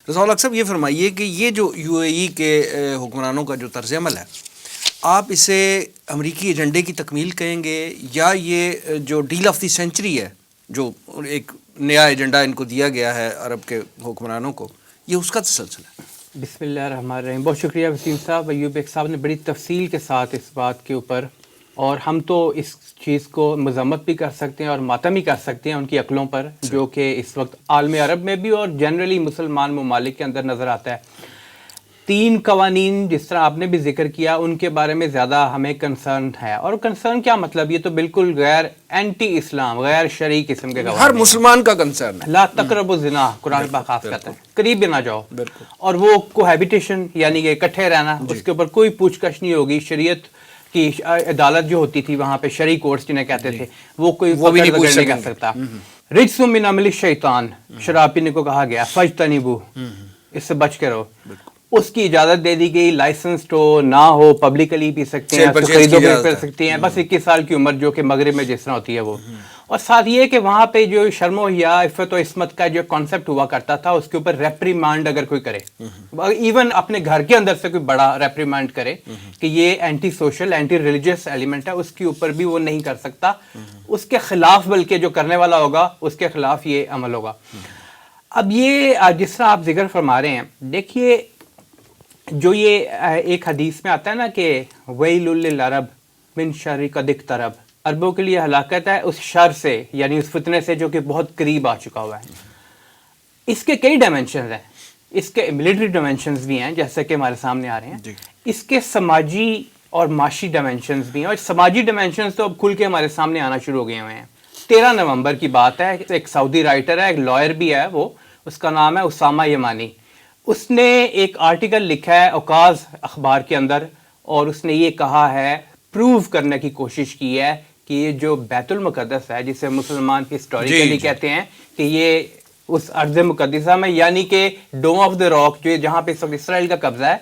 رضا الحق صاحب یہ فرمائیے کہ یہ جو یو اے ای کے حکمرانوں کا جو طرز عمل ہے، آپ اسے امریکی ایجنڈے کی تکمیل کہیں گے، یا یہ جو ڈیل آف دی سینچری ہے جو ایک نیا ایجنڈا ان کو دیا گیا ہے عرب کے حکمرانوں کو، یہ اس کا تسلسل ہے؟ بسم اللہ الرحمن الرحیم. بہت شکریہ وسیم صاحب. ایوب ایک صاحب نے بڑی تفصیل کے ساتھ اس بات کے اوپر، اور ہم تو اس چیز کو مذمت بھی کر سکتے ہیں اور ماتم بھی کر سکتے ہیں ان کی عقلوں پر، جو کہ اس وقت عالم عرب میں بھی اور جنرلی مسلمان ممالک کے اندر نظر آتا ہے. 3 قوانین جس طرح آپ نے بھی ذکر کیا، ان کے بارے میں زیادہ ہمیں کنسرن ہے. اور کنسرن کیا مطلب؟ یہ تو بالکل غیر اینٹی اسلام، غیر شرعی قسم کے ہر مسلمان کا کنسرن ہے. لا تقربوا الزنا قرآن پاک خاص کہتا ہے، قریب بھی نہ جاؤ. اور وہ کوہیبیٹیشن یعنی کہ اکٹھے رہنا، اس کے اوپر کوئی پوچھ گچھ نہیں ہوگی. شریعت کی عدالت جو ہوتی تھی وہاں پہ، شرعی کورٹس جنہیں کہتے تھے، وہ کوئی نہیں کر سکتا. رجس من عمل الشیطان، شراب پینے کو کہا گیا، فاجتنبوہ، اس سے بچ کے رہو. اس کی اجازت دے دی گئی، لائسنسڈ ہو نہ ہو، پبلکلی پی سکتے ہیں، خریدو کر سکتے ہیں، بس 21 سال کی عمر جو کہ مغرب میں جس طرح ہوتی ہے وہ. اور ساتھ یہ کہ وہاں پہ جو شرم و حیا، عفت و عصمت کا جو کانسیپٹ ہوا کرتا تھا، اس کے اوپر ریپریمانڈ اگر کوئی کرے، ایون اپنے گھر کے اندر سے کوئی بڑا ریپریمانڈ کرے کہ یہ anti social, anti religious element ہے، اس کے اوپر بھی وہ نہیں کر سکتا. اس کے خلاف بلکہ جو کرنے والا ہوگا اس کے خلاف یہ عمل ہوگا. اب یہ جس طرح آپ ذکر فرما رہے ہیں، دیکھیے جو یہ ایک حدیث میں آتا ہے نا کہ ویل للعرب من شر قد اقترب، عربوں کے لیے ہلاکت ہے اس شر سے، یعنی اس فتنے سے جو کہ بہت قریب آ چکا ہوا ہے. اس کے کئی ڈائمینشنز ہیں، اس کے ملٹری ڈائمینشنز بھی ہیں جیسے کہ ہمارے سامنے آ رہے ہیں، اس کے سماجی اور معاشی ڈائمینشنز بھی ہیں. اور سماجی ڈائمینشنز تو اب کھل کے ہمارے سامنے آنا شروع ہو گئے ہوئے ہیں. 13 نومبر کی بات ہے، ایک سعودی رائٹر ہے، ایک لائر بھی ہے، وہ اس کا نام ہے اسامہ یمانی. اس نے ایک آرٹیکل لکھا ہے اوقاز اخبار کے اندر، اور اس نے یہ کہا ہے، پروو کرنے کی کوشش کی ہے کہ یہ جو بیت المقدس ہے، جسے مسلمان ہسٹوریکلی کہتے ہیں کہ یہ اس ارض مقدسہ میں، یعنی کہ ڈوم آف دا راک جو جہاں پہ اسرائیل کا قبضہ ہے،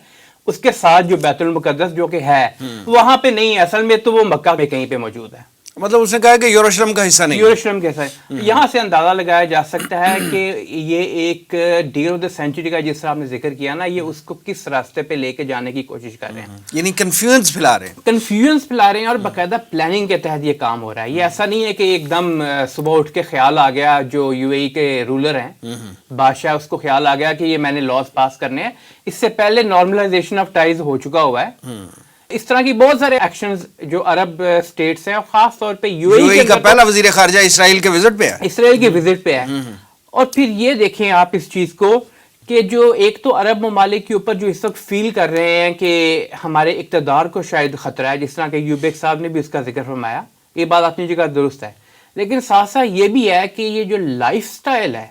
اس کے ساتھ جو بیت المقدس جو کہ ہے وہاں پہ نہیں ہے، اصل میں تو وہ مکہ میں کہیں پہ موجود ہے. مطلب اس نے کہا کہ یروشلم کا حصہ نہیں، یروشلم کا حصہ ہے. یہاں سے اندازہ لگایا جا سکتا ہے کہ یہ ایک ڈیل آف دا سینچری کا جس طرح آپ نے ذکر کیا نا، یہ اس کو کس راستے پہ لے کے جانے کی کوشش کر رہے ہیں، یعنی کنفیوژن پھیلا رہے ہیں، اور باقاعدہ پلاننگ کے تحت یہ کام ہو رہا ہے. یہ ایسا نہیں ہے کہ ایک دم صبح اٹھ کے خیال آ گیا، جو یو اے ای کے رولر ہیں بادشاہ، اس کو خیال آ گیا کہ یہ میں نے لاز پاس کرنے ہیں. اس سے پہلے نارملائزیشن آف ٹائز ہو چکا ہوا ہے. اس طرح کی بہت سارے ایکشنز جو عرب سٹیٹس ہیں، اور خاص طور پہ یو اے ای کا پہلا وزیر خارجہ اسرائیل کے وزٹ پہ ہے. اور پھر یہ دیکھیں آپ اس چیز کو کہ جو ایک تو عرب ممالک کے اوپر جو اس وقت فیل کر رہے ہیں کہ ہمارے اقتدار کو شاید خطرہ ہے، جس طرح کہ ایوب ایک صاحب نے بھی اس کا ذکر فرمایا، یہ بات اپنی جگہ درست ہے. لیکن ساتھ ساتھ یہ بھی ہے کہ یہ جو لائف سٹائل ہے،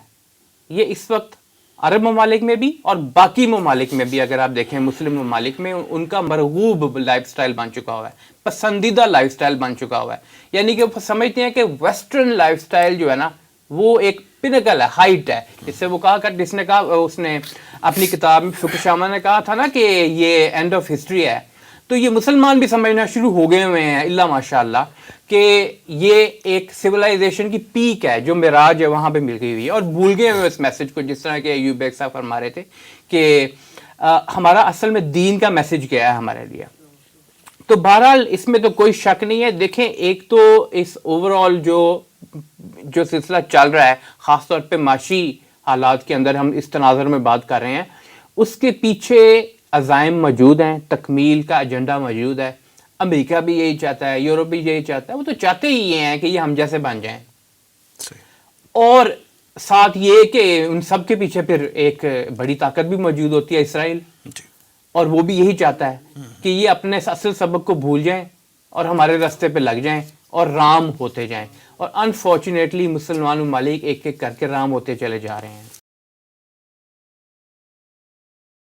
یہ اس وقت عرب ممالک میں بھی اور باقی ممالک میں بھی، اگر آپ دیکھیں مسلم ممالک میں، ان کا مرغوب لائف سٹائل بن چکا ہوا ہے، پسندیدہ لائف سٹائل بن چکا ہوا ہے. یعنی کہ وہ سمجھتے ہیں کہ ویسٹرن لائف سٹائل جو ہے نا، وہ ایک پینکل ہے، ہائٹ ہے. اس سے وہ کہا کر، جس نے کہا، اس نے اپنی کتاب میں فوکوشاما نے کہا تھا نا کہ یہ اینڈ آف ہسٹری ہے. تو یہ مسلمان بھی سمجھنا شروع ہو گئے ہوئے ہیں اللہ ماشاء اللہ کہ یہ ایک سویلائزیشن کی پیک ہے جو معراج ہے وہاں پہ مل گئی ہوئی ہے، اور بھول گئے ہوئے اس میسج کو، جس طرح کہ ایوب ایک صاحب فرما رہے تھے کہ ہمارا اصل میں دین کا میسج کیا ہے ہمارے لیے. تو بہرحال اس میں تو کوئی شک نہیں ہے. دیکھیں ایک تو اس اوور آل جو سلسلہ چل رہا ہے، خاص طور پہ معاشی حالات کے اندر ہم اس تناظر میں بات کر رہے ہیں، اس کے پیچھے عزائم موجود ہیں، تکمیل کا ایجنڈا موجود ہے. امریکہ بھی یہی چاہتا ہے، یورپ بھی یہی چاہتا ہے، وہ تو چاہتے ہی یہ ہیں کہ یہ ہم جیسے بن جائیں. اور ساتھ یہ کہ ان سب کے پیچھے پھر ایک بڑی طاقت بھی موجود ہوتی ہے، اسرائیل، اور وہ بھی یہی چاہتا ہے کہ یہ اپنے اصل سبق کو بھول جائیں اور ہمارے راستے پہ لگ جائیں اور رام ہوتے جائیں. اور انفارچونیٹلی مسلمان ممالک ایک ایک کر کے رام ہوتے چلے جا رہے ہیں.